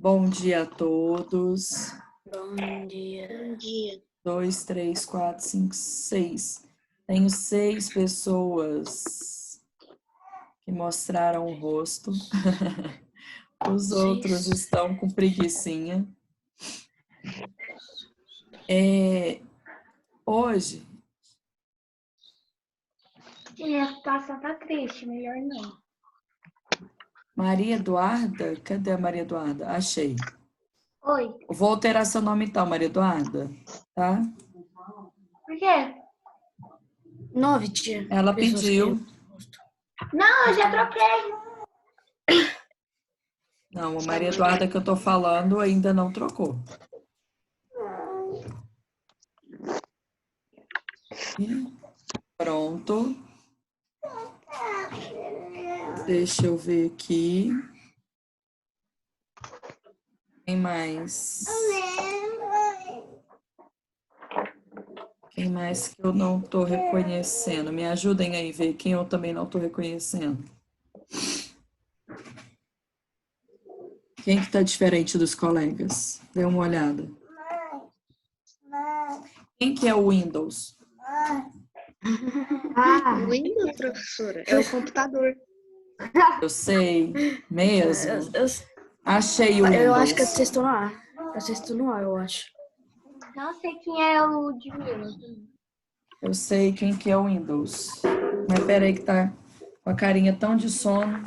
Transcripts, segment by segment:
Bom dia a todos. Bom dia. Bom dia. 2, 3, 4, 5, 6. Tenho 6 pessoas que mostraram o rosto. Os outros estão com preguicinha. Hoje... A situação tá triste, melhor não. Maria Eduarda? Cadê a Maria Eduarda? Achei. Oi, Vou alterar seu nome então, Maria Eduarda, tá? por quê? 9, tia. Ela Pessoas pediu. Não, eu já troquei. Não, a Maria Eduarda que eu tô falando ainda não trocou. Pronto. Deixa eu ver aqui. Quem mais? Quem mais que eu não tô reconhecendo? Me ajudem aí a ver quem eu também não tô reconhecendo. Quem que tá diferente dos colegas? Dê uma olhada. Quem que é o Windows? O Windows, professora, é o computador. Eu sei, mesmo. Eu Achei o Windows. eu acho que é sexto no ar. É sexto no ar, eu acho. Não sei quem é o de Minas. Eu sei quem que é o Windows. Mas peraí que tá com a carinha tão de sono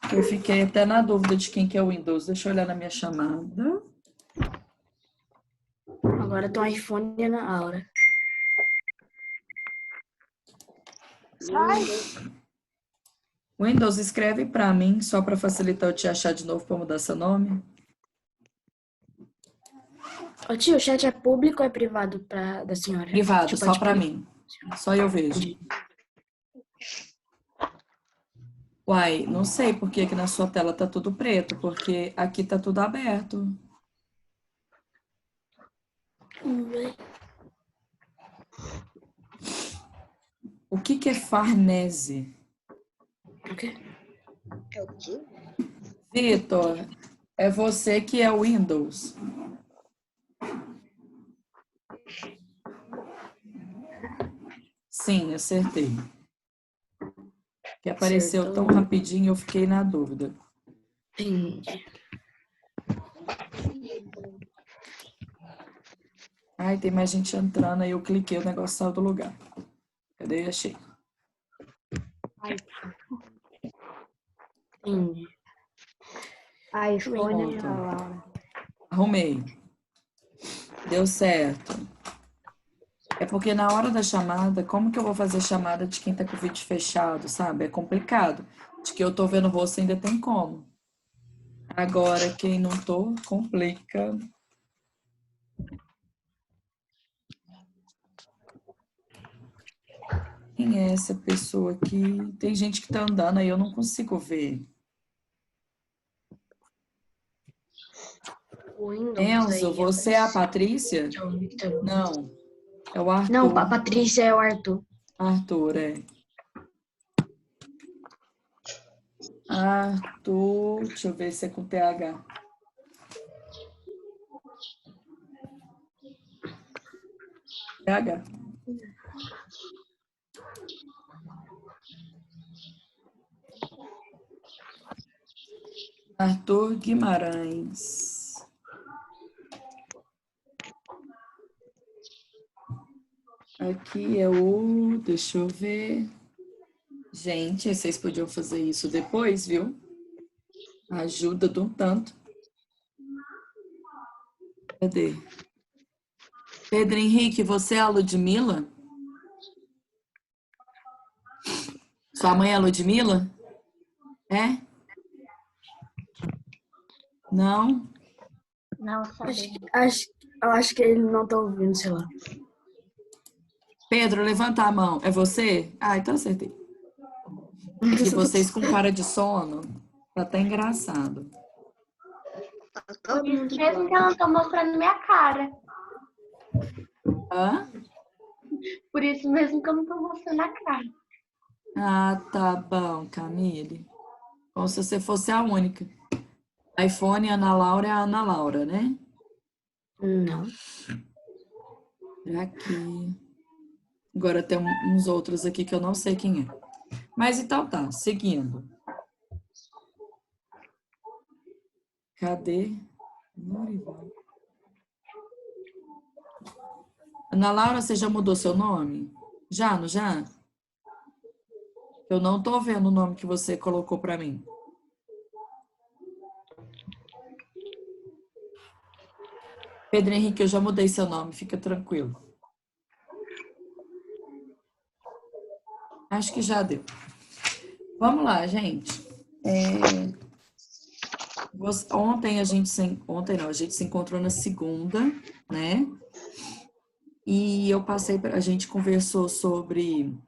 que eu fiquei até na dúvida de quem que é o Windows. Deixa eu olhar na minha chamada. Agora tem um iPhone na aula. Windows, escreve pra mim, só para facilitar eu te achar de novo para mudar seu nome. Ô, tio, o chat é público ou é privado da senhora? Privado, Tipo, só para mim. Só eu vejo. Uai, não sei por que na sua tela tá tudo preto, porque aqui tá tudo aberto. O que é Farnese? O quê? É o quê? Vitor, é você que é o Windows. Sim, acertei. Que apareceu tão rapidinho, eu fiquei na dúvida. Entendi. Ai, tem mais gente entrando, aí eu cliquei, o negócio saiu do lugar. Cadê? Achei. Entendi. iPhone Pronto. na Laura. Arrumei. Deu certo. É porque na hora da chamada, como que eu vou fazer chamada de quem tá com o vídeo fechado, sabe? É complicado. De que eu tô vendo você ainda tem como. Agora, quem não tô, complica. Quem é essa pessoa aqui? Tem gente que tá andando aí, eu não consigo ver. O Windows Enzo, aí você é a Patrícia? Deixa eu ver que tá bom. Não, é o Arthur. Não, a Patrícia é o Arthur. Arthur, é. Arthur, deixa eu ver se é com TH. TH. Arthur Guimarães. Aqui é o... Deixa eu ver. Gente, vocês podiam fazer isso depois, viu? Ajuda de um tanto. Cadê? Pedro Henrique, você é a Ludmilla? Sua mãe é a Ludmilla? É? Não? Não sabemos. Eu acho que ele não tá ouvindo, sei lá. Pedro, levanta a mão. É você? Ah, então acertei. E vocês com cara de sono. Tá até engraçado. Por isso mesmo que eu não tô mostrando minha cara. Hã? Por isso mesmo que eu não tô mostrando a cara. Ah, tá bom, Camille. Como se você fosse a única. iPhone, Ana Laura é a Ana Laura, né? Não. Aqui. Agora tem uns outros aqui que eu não sei quem é. Mas então tá, seguindo. Cadê? Norival. Ana Laura, você já mudou seu nome? Já, não já? Eu não tô vendo o nome que você colocou para mim. Pedro Henrique, eu já mudei seu nome, fica tranquilo. Acho que já deu. Vamos lá, gente. Ontem a gente se encontrou na segunda, né? E eu passei, a gente conversou sobre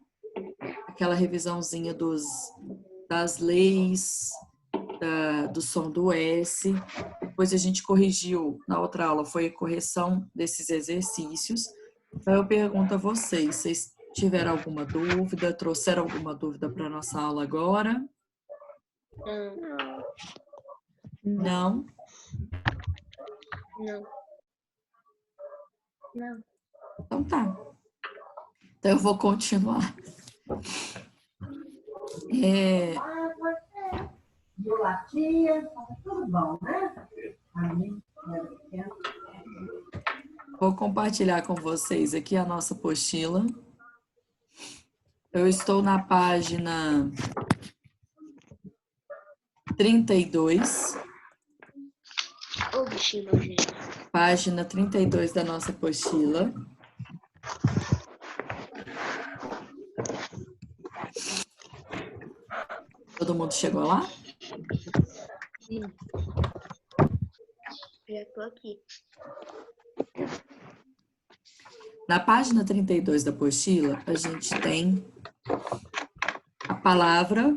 aquela revisãozinha das leis, do som do S. Depois a gente corrigiu, na outra aula, foi a correção desses exercícios. Então eu pergunto a vocês tiveram alguma dúvida, trouxeram alguma dúvida para a nossa aula agora? Não? Não. Não. Então tá. Então eu vou continuar. Tudo bom, né? Vou compartilhar com vocês aqui a nossa apostila. Eu estou na página 32. Ô, bichinho, gente. Página 32 da nossa apostila. Todo mundo chegou lá? Sim. Já tô aqui. Na página 32 da apostila, a gente tem a palavra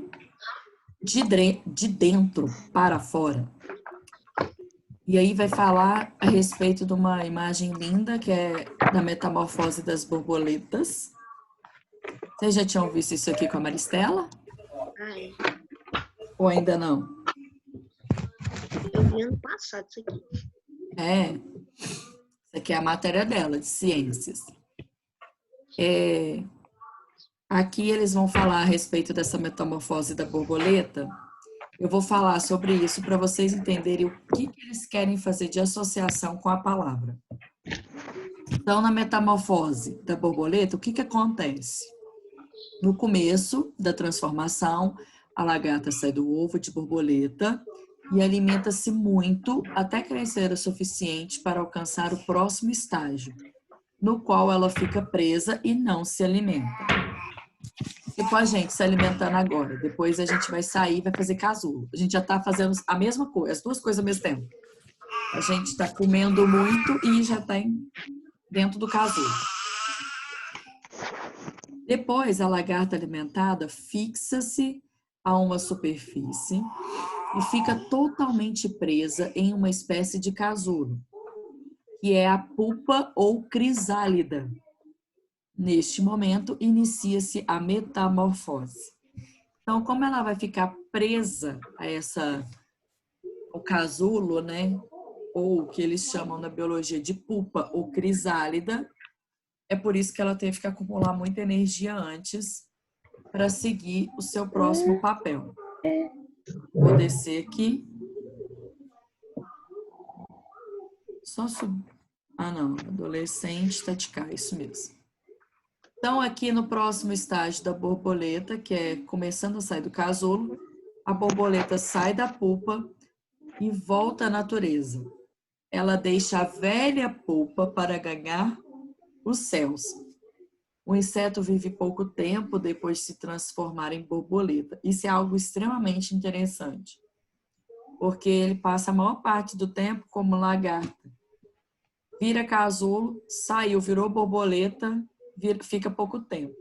de dentro para fora. E aí vai falar a respeito de uma imagem linda, que é da metamorfose das borboletas. Vocês já tinham visto isso aqui com a Maristela? Ai, Ou ainda não? eu vi ano passado isso aqui. Isso aqui é a matéria dela, de ciências. Aqui eles vão falar a respeito dessa metamorfose da borboleta. Eu vou falar sobre isso para vocês entenderem o que eles querem fazer de associação com a palavra. Então, na metamorfose da borboleta, o que acontece? No começo da transformação, a lagarta sai do ovo de borboleta e alimenta-se muito até crescer o suficiente para alcançar o próximo estágio, no qual ela fica presa e não se alimenta. Tipo a gente se alimentando agora. Depois a gente vai sair e vai fazer casulo. A gente já está fazendo a mesma coisa, as duas coisas ao mesmo tempo. A gente está comendo muito e já está dentro do casulo. Depois, a lagarta alimentada fixa-se a uma superfície e fica totalmente presa em uma espécie de casulo, que é a pupa ou crisálida. Neste momento, inicia-se a metamorfose. Então, como ela vai ficar presa a o casulo, né? Ou o que eles chamam na biologia de pupa ou crisálida, é por isso que ela teve que acumular muita energia antes para seguir o seu próximo papel. Vou descer aqui. Só subir. Ah, não. Adolescente taticar, isso mesmo. Então, aqui no próximo estágio da borboleta, que é começando a sair do casulo, a borboleta sai da pupa e volta à natureza. Ela deixa a velha pupa para ganhar os céus. O inseto vive pouco tempo depois de se transformar em borboleta. Isso é algo extremamente interessante, porque ele passa a maior parte do tempo como lagarta. Vira casulo, saiu, virou borboleta, fica pouco tempo.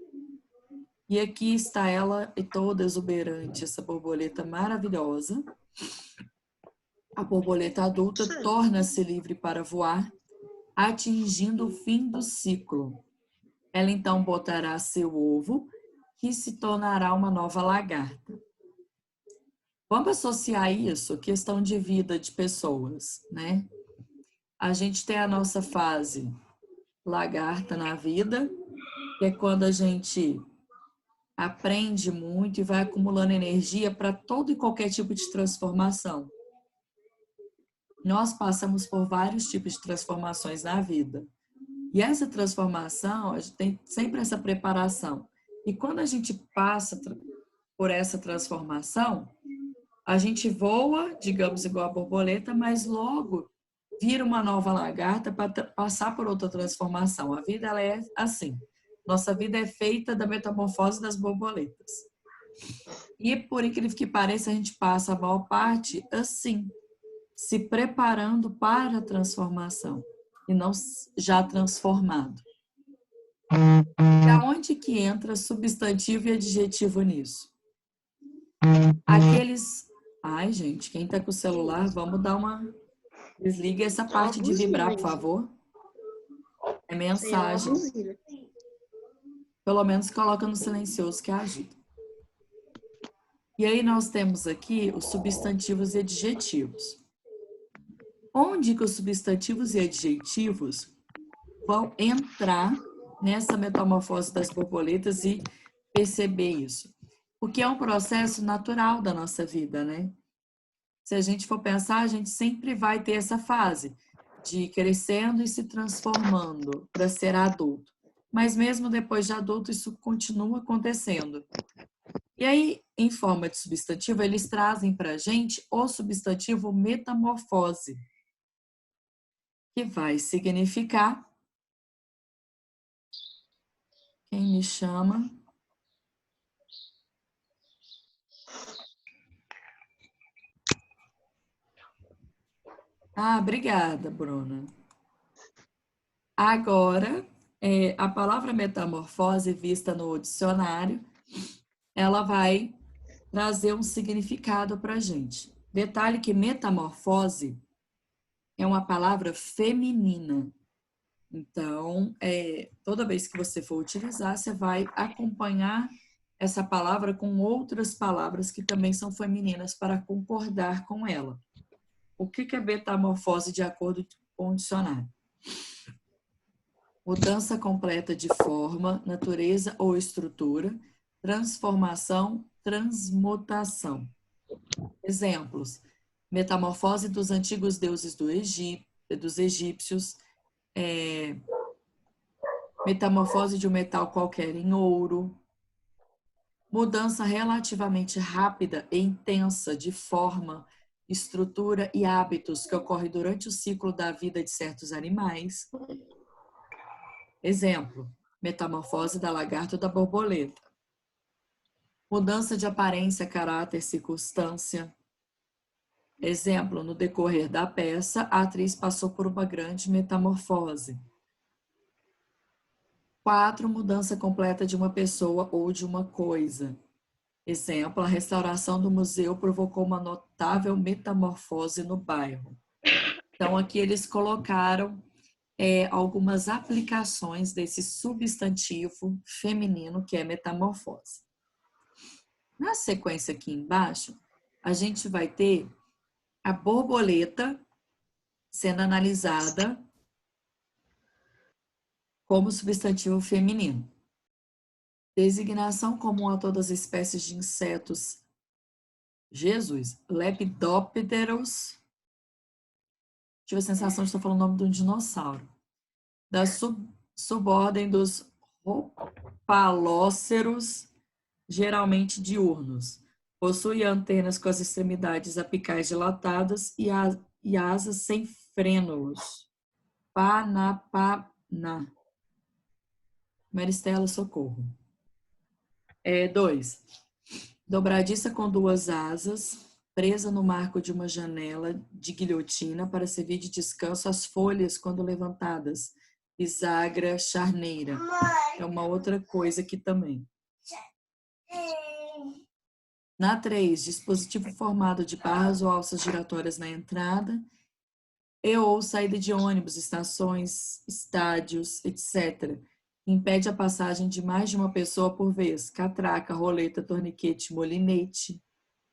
E aqui está ela e toda exuberante, essa borboleta maravilhosa. A borboleta adulta torna-se livre para voar, atingindo o fim do ciclo. Ela então botará seu ovo, que se tornará uma nova lagarta. Vamos associar isso, questão de vida de pessoas, né? A gente tem a nossa fase lagarta na vida, que é quando a gente aprende muito e vai acumulando energia para todo e qualquer tipo de transformação. Nós passamos por vários tipos de transformações na vida. E essa transformação, a gente tem sempre essa preparação. E quando a gente passa por essa transformação, a gente voa, digamos, igual a borboleta, mas logo vira uma nova lagarta para passar por outra transformação. A vida ela é assim. Nossa vida é feita da metamorfose das borboletas. E, por incrível que pareça, a gente passa a maior parte assim, se preparando para a transformação e não já transformado. E aonde que entra substantivo e adjetivo nisso? Aqueles... Ai, gente, quem tá com o celular, vamos dar uma... Desliga essa parte de vibrar, por favor. É mensagem. Pelo menos coloca no silencioso que ajuda. E aí nós temos aqui os substantivos e adjetivos. Onde que os substantivos e adjetivos vão entrar nessa metamorfose das borboletas e perceber isso? Porque é um processo natural da nossa vida, né? Se a gente for pensar, a gente sempre vai ter essa fase de ir crescendo e se transformando para ser adulto. Mas mesmo depois de adulto, isso continua acontecendo. E aí, em forma de substantivo, eles trazem para a gente o substantivo metamorfose, que vai significar... Quem me chama? Ah, obrigada, Bruna. Agora, a palavra metamorfose, vista no dicionário, ela vai trazer um significado para a gente. Detalhe que metamorfose é uma palavra feminina. Então, toda vez que você for utilizar, você vai acompanhar essa palavra com outras palavras que também são femininas para concordar com ela. O que é metamorfose de acordo com o dicionário? Mudança completa de forma, natureza ou estrutura, transformação, transmutação. Exemplos: metamorfose dos antigos deuses dos egípcios, metamorfose de um metal qualquer em ouro, mudança relativamente rápida e intensa de forma, estrutura e hábitos que ocorre durante o ciclo da vida de certos animais. Exemplo: metamorfose da lagarta ou da borboleta. Mudança de aparência, caráter, circunstância. Exemplo: no decorrer da peça, a atriz passou por uma grande metamorfose. 4. Mudança completa de uma pessoa ou de uma coisa. Exemplo: a restauração do museu provocou uma notável metamorfose no bairro. Então, aqui eles colocaram algumas aplicações desse substantivo feminino que é metamorfose. Na sequência aqui embaixo, a gente vai ter a borboleta sendo analisada como substantivo feminino. Designação comum a todas as espécies de insetos. Lepidópteros. Tive a sensação de estar falando o nome de um dinossauro. Da subordem dos ropalóceros, geralmente diurnos. Possui antenas com as extremidades apicais dilatadas e asas sem frênulos. Panapana. Maristela, socorro. 2. Dobradiça com 2 asas, presa no marco de uma janela de guilhotina para servir de descanso às folhas quando levantadas. Bisagra charneira. É uma outra coisa aqui também. Na 3, dispositivo formado de barras ou alças giratórias na entrada e ou saída de ônibus, estações, estádios, etc. Impede a passagem de mais de uma pessoa por vez. Catraca, roleta, torniquete, molinete.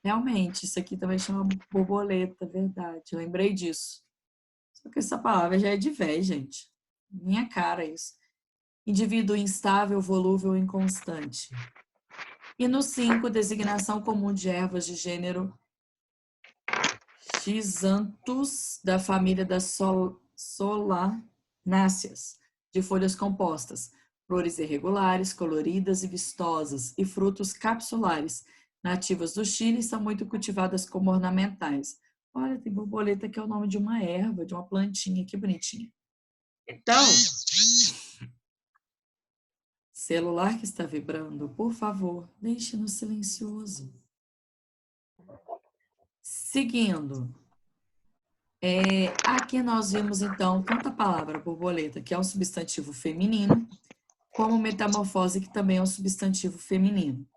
Realmente, isso aqui também chama borboleta, verdade. Eu lembrei disso. Só que essa palavra já é de véi, gente. Minha cara isso. Indivíduo instável, volúvel, inconstante. E no 5, designação comum de ervas de gênero Schizanthus, da família das solanáceas, de folhas compostas, flores irregulares, coloridas e vistosas, e frutos capsulares, nativas do Chile, são muito cultivadas como ornamentais. Olha, tem borboleta que é o nome de uma erva, de uma plantinha, que bonitinha. Então, celular que está vibrando, por favor, deixe no silencioso. Seguindo, aqui nós vimos então tanto a palavra borboleta, que é um substantivo feminino, como metamorfose, que também é um substantivo feminino.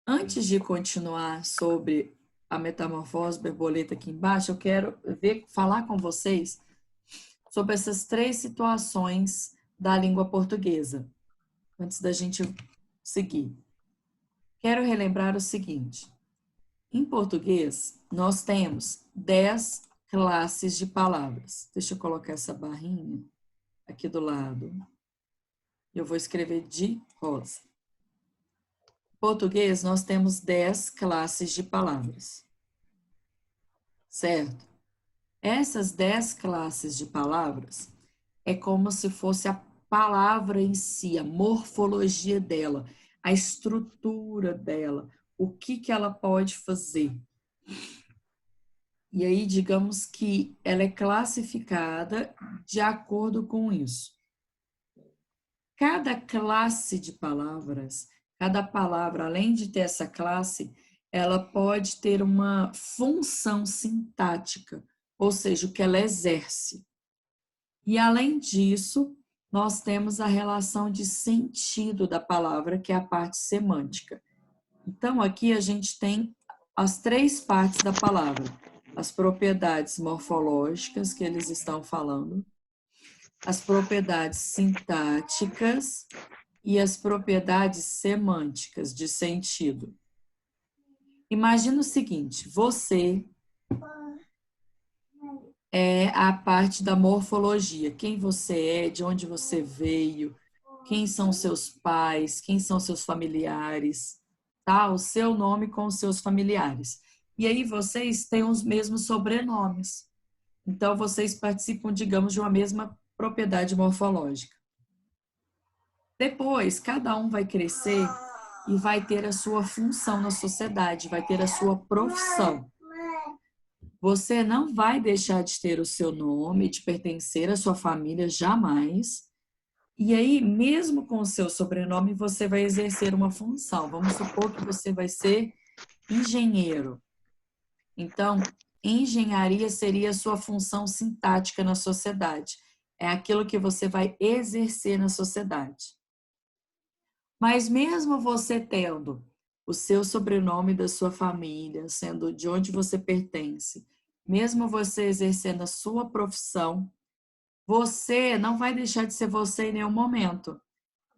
Antes de continuar sobre a metamorfose borboleta aqui embaixo, eu quero falar com vocês sobre essas 3 situações da língua portuguesa, antes da gente seguir. Quero relembrar o seguinte: em português, nós temos 10 classes de palavras. Deixa eu colocar essa barrinha aqui do lado. Eu vou escrever de rosa. Em português, nós temos 10 classes de palavras. Certo? Essas 10 classes de palavras é como se fosse a palavra em si, a morfologia dela, a estrutura dela, o que ela pode fazer. E aí, digamos que ela é classificada de acordo com isso. Cada classe de palavras, cada palavra, além de ter essa classe, ela pode ter uma função sintática, ou seja, o que ela exerce. E, além disso, nós temos a relação de sentido da palavra, que é a parte semântica. Então, aqui a gente tem as 3 partes da palavra: as propriedades morfológicas que eles estão falando, as propriedades sintáticas e as propriedades semânticas de sentido. Imagina o seguinte: você é a parte da morfologia, quem você é, de onde você veio, quem são seus pais, quem são seus familiares, tá? O seu nome com os seus familiares. E aí vocês têm os mesmos sobrenomes. Então vocês participam, digamos, de uma mesma propriedade morfológica. Depois, cada um vai crescer e vai ter a sua função na sociedade, vai ter a sua profissão. Você não vai deixar de ter o seu nome, de pertencer à sua família, jamais. E aí, mesmo com o seu sobrenome, você vai exercer uma função. Vamos supor que você vai ser engenheiro. Então, engenharia seria a sua função sintática na sociedade. É aquilo que você vai exercer na sociedade. Mas mesmo você tendo o seu sobrenome da sua família, sendo de onde você pertence, mesmo você exercendo a sua profissão, você não vai deixar de ser você em nenhum momento.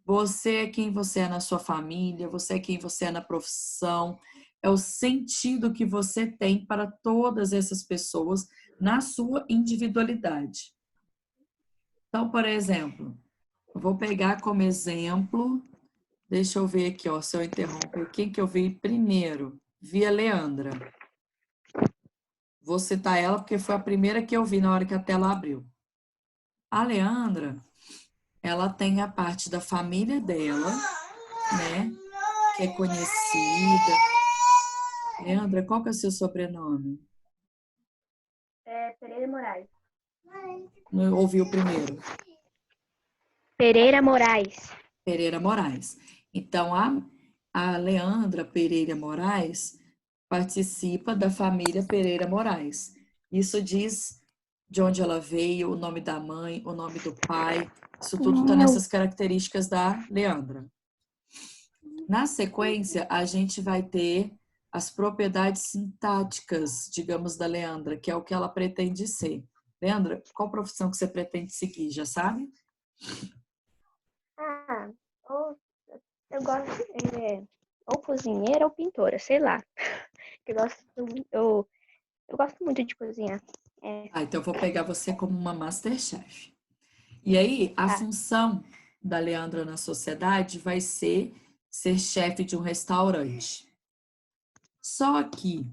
Você é quem você é na sua família, você é quem você é na profissão, é o sentido que você tem para todas essas pessoas na sua individualidade. Então, por exemplo, eu vou pegar como exemplo, deixa eu ver aqui, ó, se eu interromper, quem que eu vi primeiro? Vi a Leandra. Vou citar ela porque foi a primeira que eu vi na hora que a tela abriu. A Leandra, ela tem a parte da família dela, né, que é conhecida. Leandra, qual que é o seu sobrenome? Pereira Moraes. Não ouvi o primeiro. Pereira Moraes. Pereira Moraes. Então, a Leandra Pereira Moraes participa da família Pereira Moraes. Isso diz de onde ela veio, o nome da mãe, o nome do pai. Isso tudo está nessas características da Leandra. Na sequência, a gente vai ter as propriedades sintáticas, digamos, da Leandra, que é o que ela pretende ser. Leandra, qual profissão que você pretende seguir, já sabe? Eu gosto. ou cozinheira ou pintora, sei lá. Eu gosto muito de cozinhar. Então eu vou pegar você como uma Masterchef. E aí, a Tá. função da Leandra na sociedade vai ser chefe de um restaurante. Só que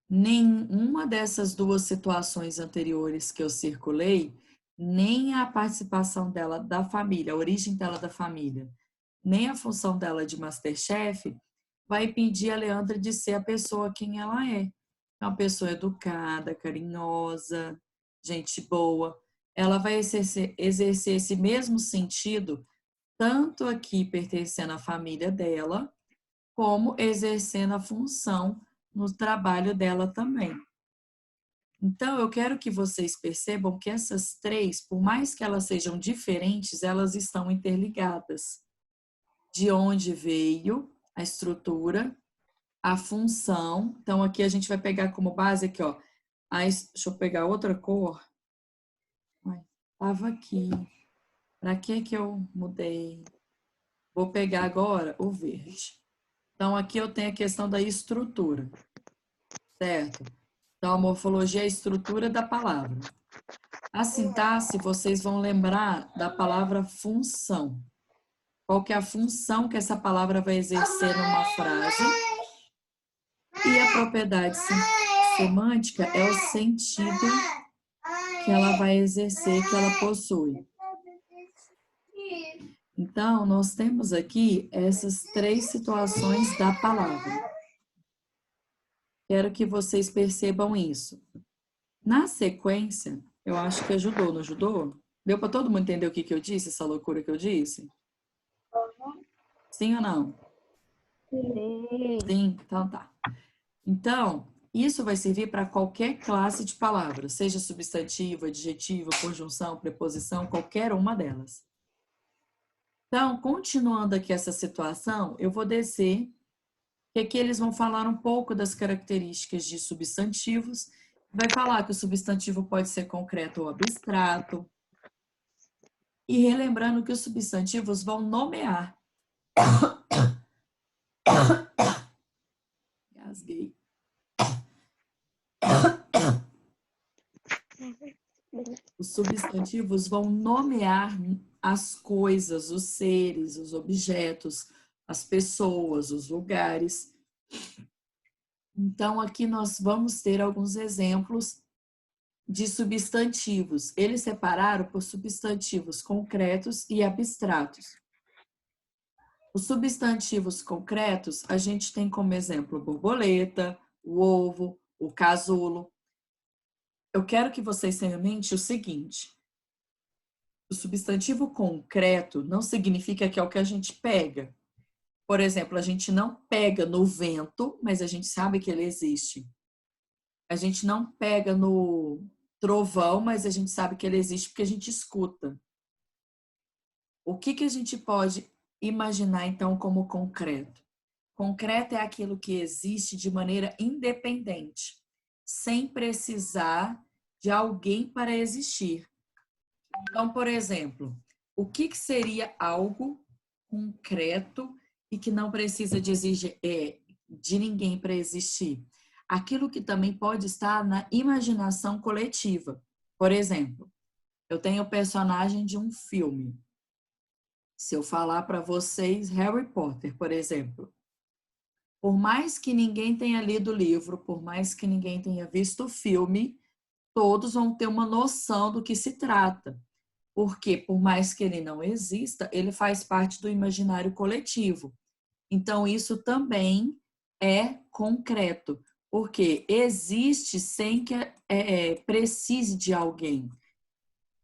nenhuma dessas duas situações anteriores que eu circulei, nem a participação dela da família, a origem dela da família, nem a função dela de Masterchef, vai impedir a Leandra de ser a pessoa quem ela é. Uma pessoa educada, carinhosa, gente boa. Ela vai exercer esse mesmo sentido, tanto aqui pertencendo à família dela, como exercendo a função no trabalho dela também. Então, eu quero que vocês percebam que essas três, por mais que elas sejam diferentes, elas estão interligadas. De onde veio a estrutura, a função. Então, aqui a gente vai pegar como base aqui, ó. Deixa eu pegar outra cor. Estava aqui. Para que eu mudei? Vou pegar agora o verde. Então, aqui eu tenho a questão da estrutura, certo? Então, a morfologia é a estrutura da palavra. A sintaxe, vocês vão lembrar da palavra função. Qual que é a função que essa palavra vai exercer numa frase? E a propriedade semântica é o sentido que ela vai exercer, que ela possui. Então, nós temos aqui essas três situações da palavra. Quero que vocês percebam isso. Na sequência, eu acho que ajudou, não ajudou? Deu para todo mundo entender o que eu disse, essa loucura que eu disse? Sim ou não? Sim, então tá. Então, isso vai servir para qualquer classe de palavras, seja substantivo, adjetivo, conjunção, preposição, qualquer uma delas. Então, continuando aqui essa situação, eu vou descer, que aqui eles vão falar um pouco das características de substantivos. Vai falar que o substantivo pode ser concreto ou abstrato. E relembrando que os substantivos vão nomear. Gasguei. Os substantivos vão nomear as coisas, os seres, os objetos, as pessoas, os lugares. Então, aqui nós vamos ter alguns exemplos de substantivos. Eles separaram por substantivos concretos e abstratos. Os substantivos concretos, a gente tem como exemplo borboleta, o ovo, o casulo. Eu quero que vocês tenham em mente o seguinte: o substantivo concreto não significa que é o que a gente pega. Por exemplo, a gente não pega no vento, mas a gente sabe que ele existe. A gente não pega no trovão, mas a gente sabe que ele existe porque a gente escuta. O que a gente pode imaginar, então, como concreto? Concreto é aquilo que existe de maneira independente, sem precisar de alguém para existir. Então, por exemplo, o que seria algo concreto e que não precisa de ninguém para existir? Aquilo que também pode estar na imaginação coletiva. Por exemplo, eu tenho o personagem de um filme. Se eu falar para vocês Harry Potter, por exemplo, por mais que ninguém tenha lido o livro, por mais que ninguém tenha visto o filme, todos vão ter uma noção do que se trata. Porque, por mais que ele não exista, ele faz parte do imaginário coletivo. Então, isso também é concreto, porque existe sem que precise de alguém.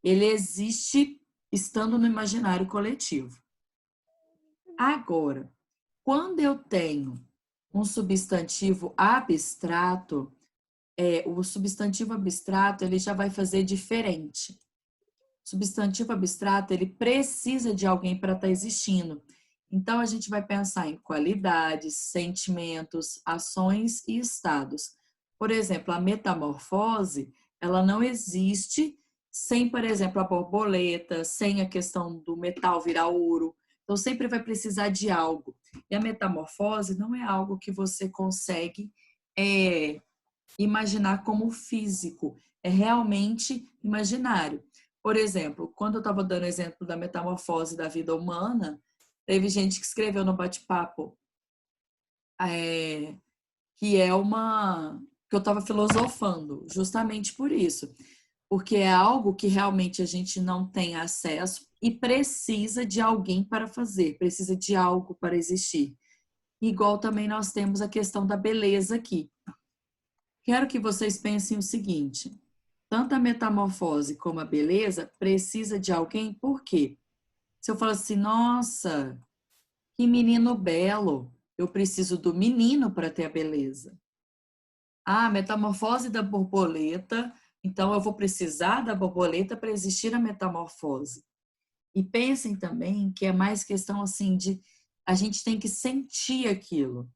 Ele existe estando no imaginário coletivo. Agora, quando eu tenho um substantivo abstrato, o substantivo abstrato ele já vai fazer diferente. Substantivo abstrato, ele precisa de alguém para estar existindo. Então, a gente vai pensar em qualidades, sentimentos, ações e estados. Por exemplo, a metamorfose, ela não existe sem, por exemplo, a borboleta, sem a questão do metal virar ouro. Então, sempre vai precisar de algo. E a metamorfose não é algo que você consegue imaginar como físico. É realmente imaginário. Por exemplo, quando eu estava dando o exemplo da metamorfose da vida humana, teve gente que escreveu no bate-papo que é que eu estava filosofando, justamente por isso. Porque é algo que realmente a gente não tem acesso e precisa de alguém para fazer, precisa de algo para existir. Igual também nós temos a questão da beleza aqui. Quero que vocês pensem o seguinte: tanto a metamorfose como a beleza precisa de alguém, por quê? Se eu falar assim, nossa, que menino belo, eu preciso do menino para ter a beleza. Ah, metamorfose da borboleta, então eu vou precisar da borboleta para existir a metamorfose. E pensem também que é mais questão assim de a gente tem que sentir aquilo.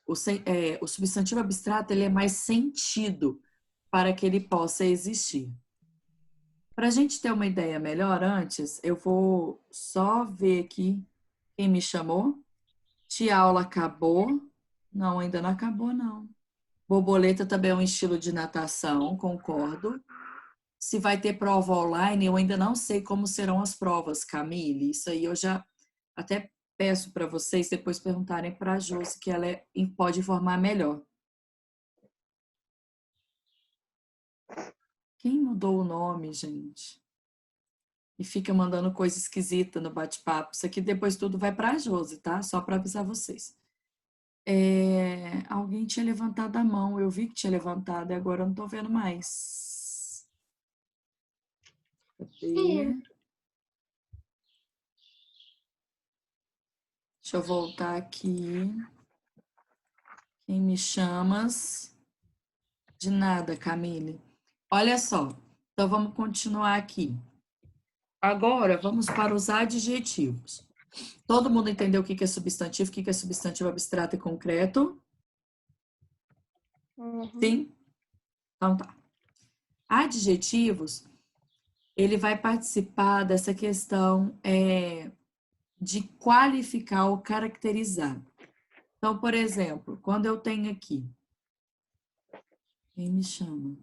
O substantivo abstrato ele é mais sentido para que ele possa existir. Para a gente ter uma ideia melhor antes, eu vou só ver aqui quem me chamou. Tia aula acabou? Não, ainda não acabou, não. Borboleta também é um estilo de natação, concordo. Se vai ter prova online, eu ainda não sei como serão as provas, Camille. Isso aí eu já até peço para vocês depois perguntarem para a Josi, que ela pode informar melhor. Quem mudou o nome, gente? E fica mandando coisa esquisita no bate-papo. Isso aqui depois tudo vai para a Josi, tá? Só para avisar vocês. Alguém tinha levantado a mão. Eu vi que tinha levantado e agora eu não estou vendo mais. Cadê? Deixa eu voltar aqui. Quem me chamas? De nada, Camille. Olha só. Então vamos continuar aqui. Agora vamos para os adjetivos. Todo mundo entendeu o que é substantivo, o que é substantivo abstrato e concreto? Sim? Então tá. Adjetivos, ele vai participar dessa questão de qualificar ou caracterizar. Então, por exemplo, quando eu tenho aqui, quem me chama?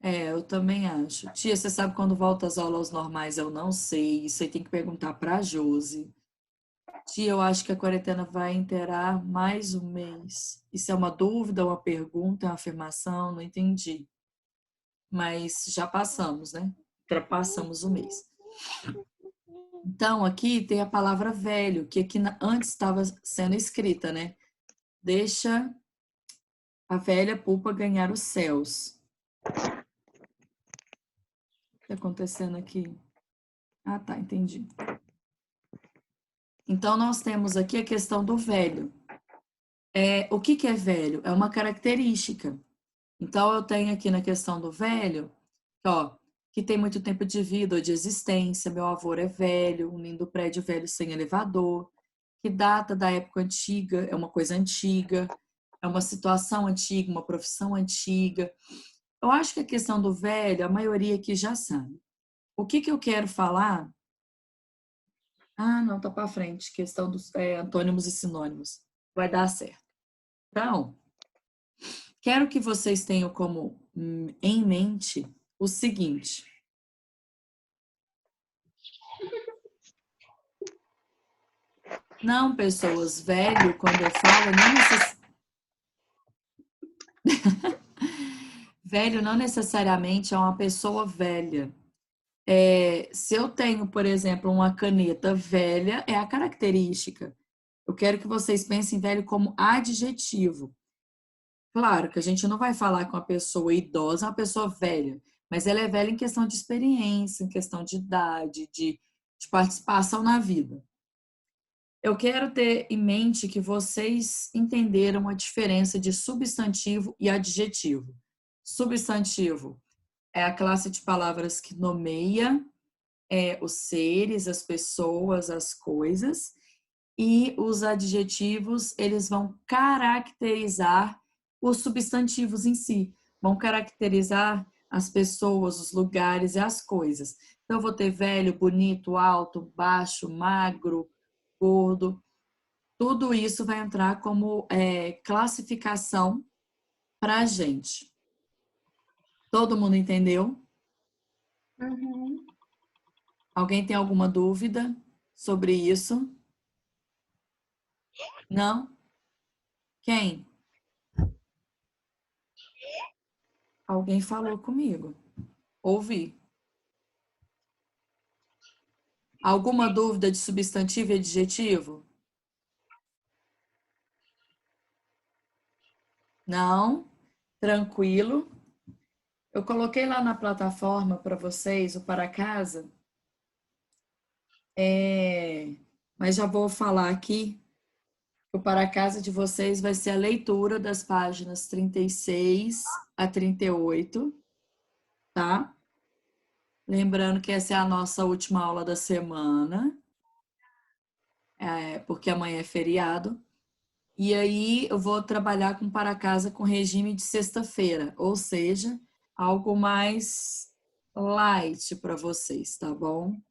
Eu também acho. Tia, você sabe quando volta às aulas normais? Eu não sei. Isso aí tem que perguntar para a Josi. Tia, eu acho que a quarentena vai inteirar mais um mês. Isso é uma dúvida, uma pergunta, uma afirmação? Não entendi. Mas já passamos, né? Ultrapassamos o mês. Então, aqui tem a palavra velho, que aqui antes estava sendo escrita, né? Deixa a velha pulpa ganhar os céus. O que está acontecendo aqui? Ah, tá, entendi. Então, nós temos aqui a questão do velho. O que é velho? É uma característica. Então, eu tenho aqui na questão do velho, ó, que tem muito tempo de vida ou de existência, meu avô é velho, um lindo prédio velho sem elevador, que data da época antiga, é uma coisa antiga, é uma situação antiga, uma profissão antiga. Eu acho que a questão do velho, a maioria aqui já sabe. O que eu quero falar? Ah, não, tá para frente. Questão dos antônimos e sinônimos. Vai dar certo. Então, quero que vocês tenham como em mente o seguinte. Não, pessoas, velho, quando eu falo, velho não necessariamente é uma pessoa velha. Se eu tenho, por exemplo, uma caneta velha, é a característica. Eu quero que vocês pensem velho como adjetivo. Claro que a gente não vai falar com uma pessoa idosa, uma pessoa velha, mas ela é velha em questão de experiência, em questão de idade, de participação na vida. Eu quero ter em mente que vocês entenderam a diferença de substantivo e adjetivo. Substantivo é a classe de palavras que nomeia os seres, as pessoas, as coisas, e os adjetivos, eles vão caracterizar os substantivos em si, vão caracterizar as pessoas, os lugares e as coisas. Então, eu vou ter velho, bonito, alto, baixo, magro, gordo. Tudo isso vai entrar como classificação para a gente. Todo mundo entendeu? Uhum. Alguém tem alguma dúvida sobre isso? Não? Quem? Alguém falou comigo. Ouvi. Alguma dúvida de substantivo e adjetivo? Não? Tranquilo. Eu coloquei lá na plataforma para vocês o para casa. Mas já vou falar aqui. O para casa de vocês vai ser a leitura das páginas 36 a 38, tá? Lembrando que essa é a nossa última aula da semana, porque amanhã é feriado. E aí eu vou trabalhar com para casa com regime de sexta-feira, ou seja, algo mais light para vocês, tá bom?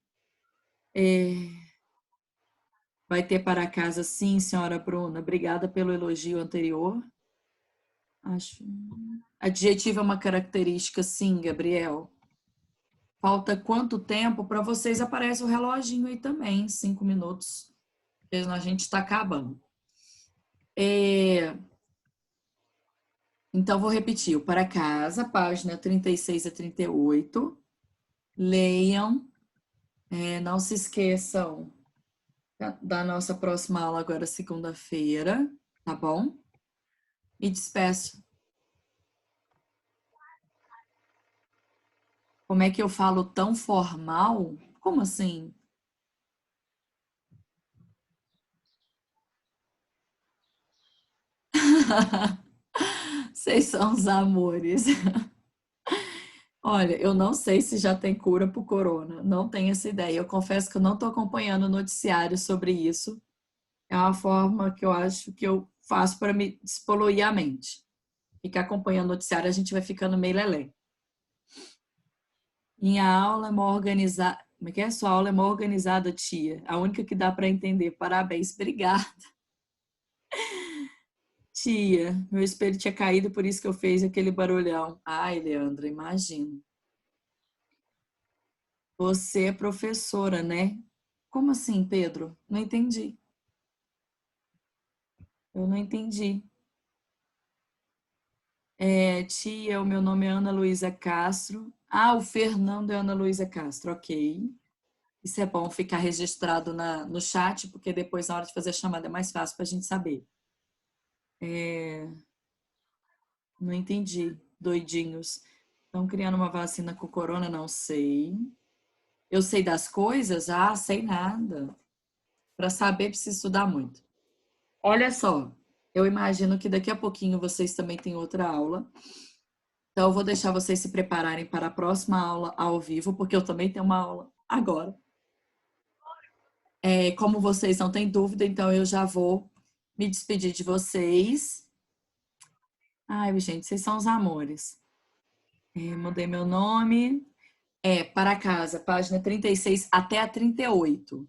Vai ter para casa sim, senhora Bruna. Obrigada pelo elogio anterior. Acho. Adjetivo é uma característica, sim, Gabriel. Falta quanto tempo? Para vocês aparece o reloginho aí também, 5 minutos. A gente está acabando. Então, vou repetir. O para casa, página 36 a 38. Leiam. Não se esqueçam da nossa próxima aula agora, segunda-feira. Tá bom? Me despeço. Como é que eu falo tão formal? Como assim? Vocês são os amores. Olha, eu não sei se já tem cura para o corona, não tenho essa ideia. Eu confesso que eu não estou acompanhando o noticiário sobre isso. É uma forma que eu acho que eu faço para me despoluir a mente. Ficar acompanhando o noticiário, a gente vai ficando meio lelé. Minha aula é uma organizada. Como é que é? Sua aula é uma organizada, tia. A única que dá para entender. Parabéns, obrigada. Tia, meu espelho tinha caído, por isso que eu fiz aquele barulhão. Ai, Leandra, imagino. Você é professora, né? Como assim, Pedro? Não entendi. Eu não entendi. Tia, o meu nome é Ana Luísa Castro. Ah, o Fernando é Ana Luísa Castro, ok. Isso é bom ficar registrado no chat, porque depois, na hora de fazer a chamada, é mais fácil para a gente saber. Não entendi. Doidinhos. Estão criando uma vacina com corona? Não sei. Eu sei das coisas? Ah, sei nada. Para saber, preciso estudar muito. Olha só, eu imagino que daqui a pouquinho vocês também têm outra aula. Então, eu vou deixar vocês se prepararem para a próxima aula ao vivo, porque eu também tenho uma aula agora. Como vocês não têm dúvida, então eu já vou me despedir de vocês. Ai, gente, vocês são os amores. Mudei meu nome. Para casa, página 36 até a 38.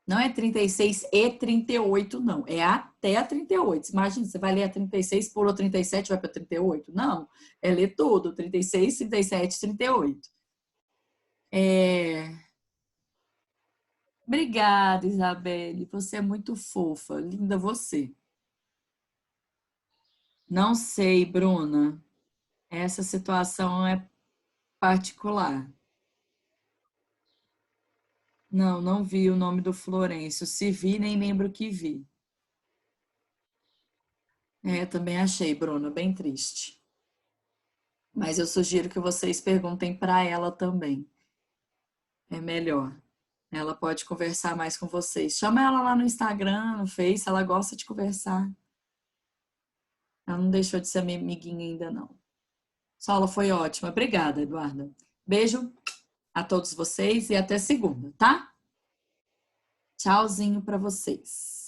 Não é 36 e 38, não. É até a 38. Imagina, você vai ler a 36, pula 37, vai para 38. Não, é ler tudo. 36, 37, 38. Obrigada, Isabelle. Você é muito fofa. Linda você. Não sei, Bruna. Essa situação é particular. Não, não vi o nome do Florencio. Se vi, nem lembro que vi. Também achei, Bruna, bem triste. Mas eu sugiro que vocês perguntem para ela também. É melhor. Ela pode conversar mais com vocês. Chama ela lá no Instagram, no Face, ela gosta de conversar. Ela não deixou de ser minha amiguinha ainda, não. Sua aula foi ótima. Obrigada, Eduarda. Beijo a todos vocês e até segunda, tá? Tchauzinho para vocês.